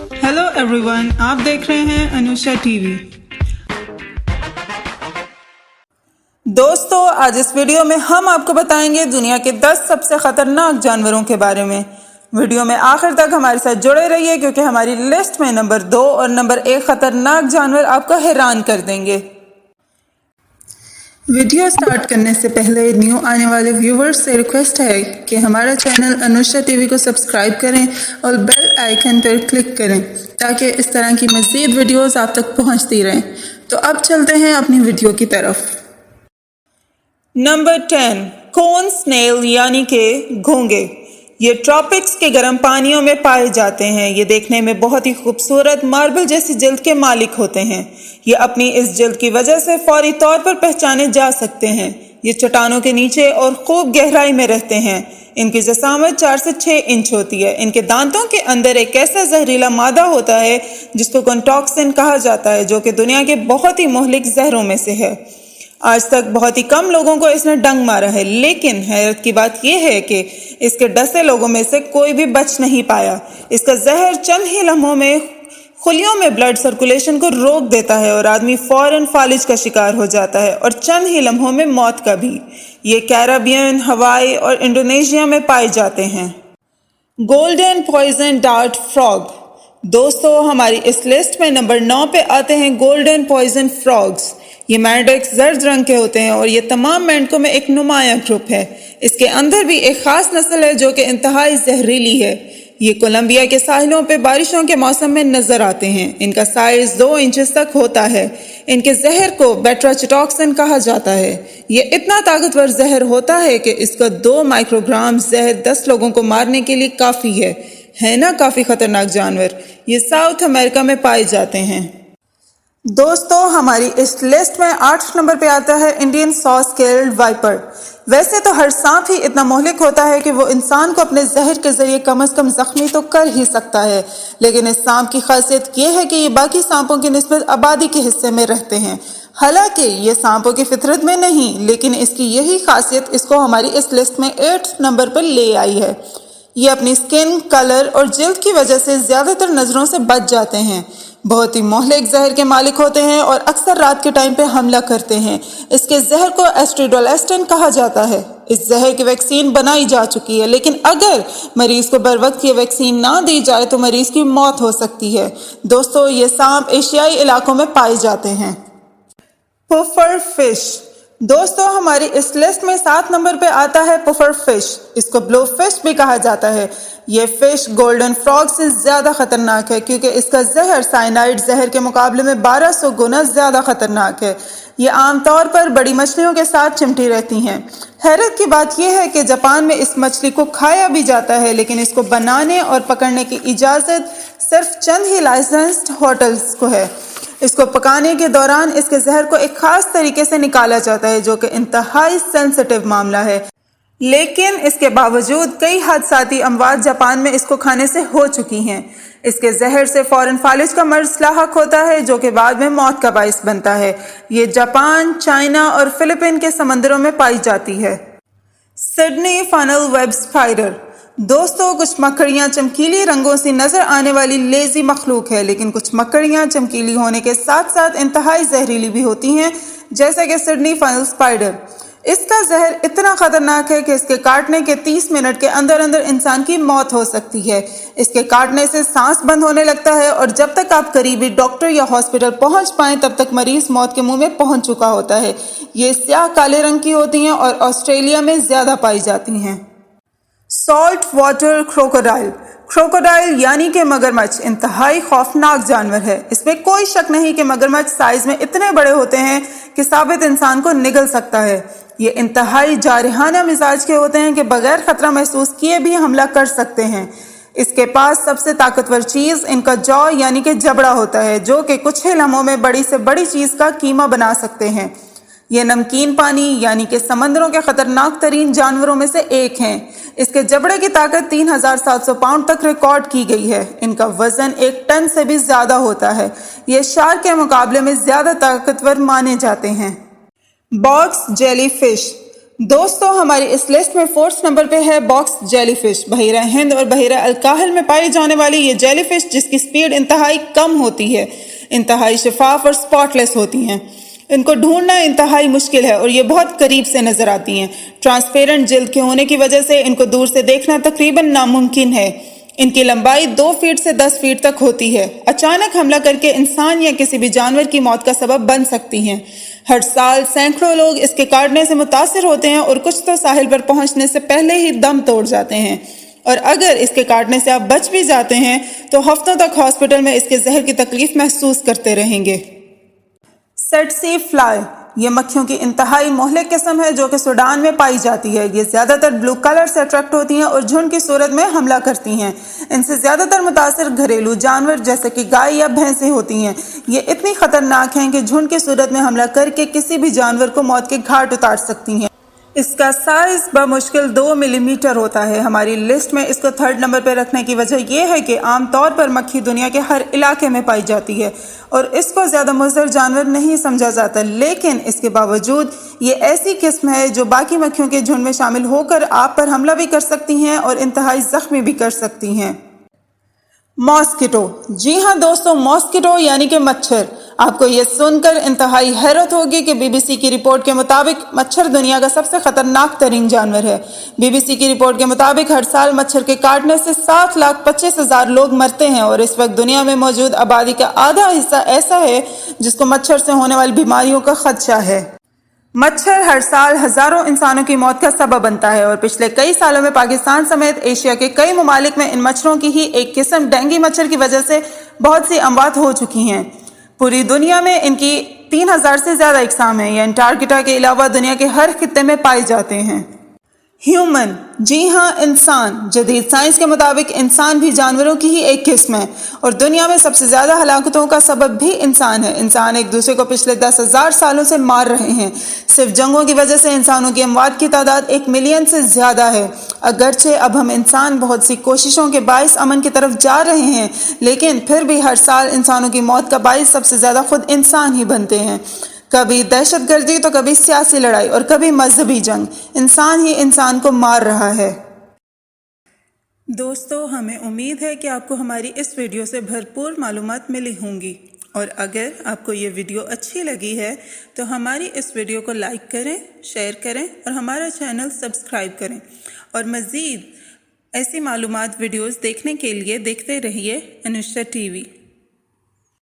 Hello everyone, आप देख रहे हैं अनुषा टीवी। दोस्तों, आज इस वीडियो में हम आपको बताएंगे दुनिया के 10 सबसे खतरनाक जानवरों के बारे में। वीडियो में आखिर तक हमारे साथ जुड़े रहिए क्योंकि हमारी लिस्ट में नंबर 2 और नंबर 1 खतरनाक जानवर आपको हैरान कर देंगे। वीडियो स्टार्ट करने से पहले न्यू आने वाले व्यूवर्स से रिक्वेस्ट है कि हमारा चैनल अनुषा टीवी को सब्सक्राइब करें और बेल आइकन पर क्लिक करें ताकि इस तरह की मज़ीद वीडियोस आप तक पहुंचती रहें। तो अब चलते हैं अपनी वीडियो की तरफ। नंबर 10, कोन स्नेल यानी कि घोंगे। ये ट्रॉपिक्स के गर्म पानियों में पाए जाते हैं। ये देखने में बहुत ही खूबसूरत मार्बल जैसी जल्द के मालिक होते हैं। ये अपनी इस जल्द की वजह से फौरी तौर पर पहचाने जा सकते हैं। ये चट्टानों के नीचे और खूब गहराई में रहते हैं। इनकी जसामत 4 से 6 इंच होती है। इनके दांतों के अंदर एक ऐसा जहरीला मादा होता है जिसको कॉन्टॉक्सिन कहा जाता है, जो कि दुनिया के बहुत ही मुहलिक जहरों में से है। आज तक बहुत ही कम लोगों को इसने डंक मारा है, लेकिन हैरत की बात यह है कि इसके डसे लोगों में से कोई भी बच नहीं पाया। इसका जहर चंद ही लम्हों में खुलियों में ब्लड सर्कुलेशन को रोक देता है और आदमी फौरन फालिज का शिकार हो जाता है और चंद ही लम्हों में मौत का भी। ये कैरेबियन, हवाई और इंडोनेशिया में पाए जाते हैं। Golden poison dart frog. दोस्तों, हमारी इस लिस्ट में नंबर 9 पे आते हैं गोल्डन पॉइजन फ्रॉग्स। ये मेंढक जर्द रंग के होते हैं और ये तमाम मेंढकों में एक नुमायां ग्रुप है। इसके अंदर भी एक खास नस्ल है जो कि इंतहाई जहरीली है। ये कोलंबिया के साहिलों पे बारिशों के मौसम में नजर आते हैं। इनका साइज 2 इंचेस तक होता है। इनके जहर को बेट्राचिटॉक्सिन कहा जाता है। ये इतना ताकतवर जहर होता है कि इसका 2 माइक्रोग्राम जहर 10 लोगों को मारने के लिए काफी है ना? काफी खतरनाक जानवर। ये साउथ अमेरिका में पाए जाते हैं। दोस्तों, हमारी इस लिस्ट में 8 नंबर पे आता है इंडियन सॉ स्केल्ड वाइपर। वैसे तो हर सांप ही इतना मोहलिक होता है कि वो इंसान को अपने जहर के जरिए कम से कम जख्मी तो कर ही सकता है, लेकिन इस सांप की खासियत ये है कि ये बाकी सांपों की निस्बत आबादी के हिस्से में रहते हैं। हालांकि ये सांपों की फितरत में नहीं, लेकिन इसकी यही खासियत इसको हमारी इस लिस्ट में 8 नंबर पर ले आई है। ये अपनी स्किन, कलर और जिल्द की वजह से ज्यादातर नजरों से बच जाते हैं। बहुत ही मोहलिक जहर के मालिक होते हैं और अक्सर रात के टाइम पे हमला करते हैं। इसके जहर को एस्ट्रिडोलेस्टिन कहा जाता है। इस जहर की वैक्सीन बनाई जा चुकी है, लेकिन अगर मरीज को बर वक्त ये वैक्सीन ना दी जाए तो मरीज की मौत हो सकती है। दोस्तों, ये सांप एशियाई इलाकों में पाए जाते हैं। पुफर फिश। दोस्तों, हमारी इस लिस्ट में 7 नंबर पे आता है पुफर फिश। इसको ब्लो फिश भी कहा जाता है। ये फिश गोल्डन फ्रॉग से ज्यादा खतरनाक है क्योंकि इसका जहर साइनाइड जहर के मुकाबले में 1200 गुना ज्यादा खतरनाक है। ये आमतौर पर बड़ी मछलियों के साथ चिमटी रहती हैं। हैरत की बात यह है कि जापान में इस मछली को खाया भी जाता है, लेकिन इसको बनाने और पकड़ने की इजाजत सिर्फ चंद ही लाइसेंस्ड होटल्स को है। इसको पकाने के दौरान इसके जहर को एक खास तरीके से निकाला जाता है, जो कि इंतहाई सेंसिटिव मामला है। लेकिन इसके बावजूद कई हादसाती अमवात जापान में इसको खाने से हो चुकी हैं। इसके जहर से फौरन फालिज का मर्ज लाहक होता है, जो कि बाद में मौत का बाइस बनता है। ये जापान, चाइना और फिलीपीन के समंदरों में पाई जाती है। Sydney funnel web spider. दोस्तों, कुछ मकड़ियाँ चमकीली रंगों से नजर आने वाली लेजी मखलूक है, लेकिन कुछ मकड़ियाँ चमकीली होने के साथ साथ इंतहाई जहरीली भी होती हैं, जैसे कि सिडनी फनल स्पाइडर। इसका जहर इतना खतरनाक है कि इसके काटने के 30 मिनट के अंदर अंदर इंसान की मौत हो सकती है। इसके काटने से सांस बंद होने लगता है और जब तक आप करीबी डॉक्टर या हॉस्पिटल पहुंच पाएं तब तक मरीज मौत के मुंह में पहुंच चुका होता है। ये स्याह काले रंग की होती हैं और ऑस्ट्रेलिया में ज्यादा पाई जाती हैं। Salt water crocodile. क्रोकोडाइल यानी कि मगरमच्छ इंतहाई खौफनाक जानवर है। इसमें कोई शक नहीं कि मगरमच्छ साइज में इतने बड़े होते हैं कि साबित इंसान को निगल सकता है। ये इंतहाई जारहाना मिजाज के होते हैं कि बगैर खतरा महसूस किए भी हमला कर सकते हैं। इसके पास सबसे ताकतवर चीज इनका जॉ यानी कि जबड़ा होता है, जो कि कुछ ही लम्हों में बड़ी से बड़ी चीज का कीमा बना सकते हैं। ये नमकीन पानी यानी कि समंदरों के खतरनाक तरीन जानवरों में से एक हैं। इसके जबड़े की ताकत 3700 पाउंड तक रिकॉर्ड की गई है। इनका वजन 1 टन से भी ज्यादा होता है। ये शार्क के मुकाबले में ज्यादा ताकतवर माने जाते हैं। Box jelly fish. दोस्तों, हमारी इस लिस्ट में 4th नंबर पे है बॉक्स जेलीफिश। बहिरा हिंद और बहिरा अलकाहल में पाई जाने वाली ये जेलीफिश, जिसकी स्पीड इंतहाई कम होती है, इंतहाई शफाफ और स्पॉटलेस होती हैं। इनको ढूंढना इंतहाई मुश्किल है और ये बहुत करीब से नजर आती हैं। ट्रांसपेरेंट जिल्द के होने की वजह से इनको दूर से देखना तकरीबन नामुमकिन है। इनकी लंबाई 2 फीट से 10 फीट तक होती है। अचानक हमला करके इंसान या किसी भी जानवर की मौत का सबब बन सकती हैं। हर साल सैकड़ों लोग इसके काटने से मुतासिर होते हैं और कुछ तो साहिल पर पहुंचने से पहले ही दम तोड़ जाते हैं। और अगर इसके काटने से आप बच भी जाते हैं तो हफ्तों तक हॉस्पिटल में इसके जहर की तकलीफ महसूस करते रहेंगे। सेटसी फ्लाई, ये मक्खियों की इंतहाई मोहलिक किस्म है जो कि सूडान में पाई जाती है। ये ज्यादातर ब्लू कलर से अट्रैक्ट होती हैं और झुंड की सूरत में हमला करती हैं। इनसे ज्यादातर मुतासिर घरेलू जानवर जैसे कि गाय या भैंसें होती हैं। ये इतनी खतरनाक हैं कि झुंड की सूरत में हमला करके किसी भी जानवर को मौत के घाट उतार सकती हैं। इसका साइज बमुश्किल 2 मिलीमीटर होता है। हमारी लिस्ट में इसको 3rd नंबर पर रखने की वजह यह है कि आमतौर पर मक्खी दुनिया के हर इलाके में पाई जाती है और इसको ज़्यादा मुज़र जानवर नहीं समझा जाता, लेकिन इसके बावजूद ये ऐसी किस्म है जो बाकी मक्खियों के झुंड में शामिल होकर आप पर हमला भी कर सकती हैं और इंतहाई ज़ख्मी भी कर सकती हैं। मॉस्किटो, जी हाँ दोस्तों, मॉस्किटो यानी कि मच्छर। आपको ये सुनकर इंतहाई हैरत होगी कि बीबीसी की रिपोर्ट के मुताबिक मच्छर दुनिया का सबसे खतरनाक तरीन जानवर है। बीबीसी की रिपोर्ट के मुताबिक हर साल मच्छर के काटने से 7,25,000 लोग मरते हैं और इस वक्त दुनिया में मौजूद आबादी का आधा हिस्सा ऐसा है जिसको मच्छर से होने वाली बीमारियों का खदशा है। मच्छर हर साल हजारों इंसानों की मौत का सबब बनता है और पिछले कई सालों में पाकिस्तान समेत एशिया के कई ममालिक में इन मच्छरों की ही एक किस्म डेंगू मच्छर की वजह से बहुत सी अमवात हो चुकी हैं। पूरी दुनिया में इनकी 3,000 से ज्यादा इकसाम हैं। ये अंटार्कटिका के अलावा दुनिया के हर खित्ते में पाए जाते हैं। ह्यूमन, जी हाँ, इंसान। जदीद साइंस के मुताबिक इंसान भी जानवरों की ही एक किस्म है और दुनिया में सबसे ज्यादा हलाकतों का सबब भी इंसान है। इंसान एक दूसरे को पिछले 10,000 सालों से मार रहे हैं। सिर्फ जंगों की वजह से इंसानों की अमवात की तादाद 1 मिलियन से ज्यादा है। अगरचे अब हम इंसान बहुत सी कोशिशों के बाइस अमन की तरफ जा रहे हैं, लेकिन फिर भी हर साल इंसानों की मौत का बाइस सबसे ज्यादा खुद इंसान ही बनते हैं। कभी दहशतगर्दी तो कभी सियासी लड़ाई और कभी मजहबी जंग। इंसान ही इंसान को मार रहा है। दोस्तों, हमें उम्मीद है कि आपको हमारी इस वीडियो से भरपूर मालूमात मिली होंगी और अगर आपको ये वीडियो अच्छी लगी है तो हमारी इस वीडियो को लाइक करें, शेयर करें और हमारा चैनल सब्सक्राइब करें और मज़ीद ऐसी मालूमात वीडियोस देखने के लिए देखते रहिए अनुष्टा टीवी।